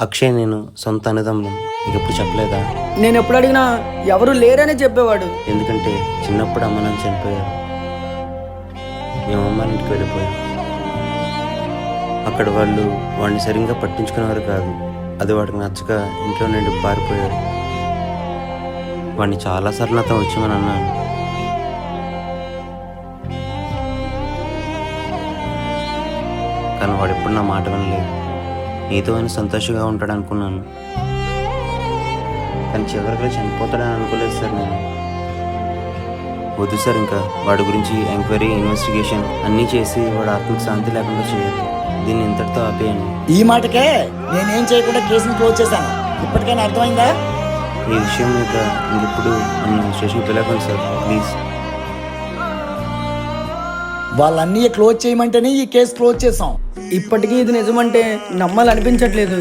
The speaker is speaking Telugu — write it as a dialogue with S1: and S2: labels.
S1: అక్షయ్ నేను సొంత అన్నదమ్ములం. నీకు ఎప్పుడు చెప్పలేదా?
S2: నేను ఎప్పుడు అడిగినా ఎవరు లేరనే చెప్పేవాడు.
S1: ఎందుకంటే చిన్నప్పుడు అమ్మ నాన్న చనిపోయారు. మేము అమ్మ ఇంటికి వెళ్ళిపోయాం. అక్కడ వాళ్ళు వాడిని సరిగ్గా పట్టించుకునేవారు కాదు. అది వాడికి నచ్చక ఇంట్లో నుండి పారిపోయాడు. వాడిని చాలాసార్లు నాతో వచ్చామని అన్నాను. కానీ వాడు ఎప్పుడు నా మాట వినలేదు. నీతో ఆయన సంతోషంగా ఉంటాడు అనుకున్నాను, కానీ చివరికి చనిపోతాడని అనుకోలేదు సార్. నేను వద్దు సార్, ఇంకా వాడి గురించి ఎంక్వైరీ ఇన్వెస్టిగేషన్ అన్నీ చేసి వాడు ఆత్మకు శాంతి లేకుండా చేయొద్దు. దీన్ని ఇంతటితో ఆపేయండి.
S3: ఈ మాటకే నేనేం చేయకుండా కేసుని క్లోజ్ చేశాను. ఇప్పటికైనా అర్థమైందా?
S1: ఈ విషయం మీద ఇంకెప్పుడు నన్ను స్టేషన్కి పిలవకండి సార్, ప్లీజ్.
S3: వాళ్ళన్నీ క్లోజ్ చేయమంటేనే ఈ కేసు క్లోజ్ చేసాం.
S2: ఇప్పటికీ ఇది నిజమంటే నమ్మాలనిపించట్లేదు.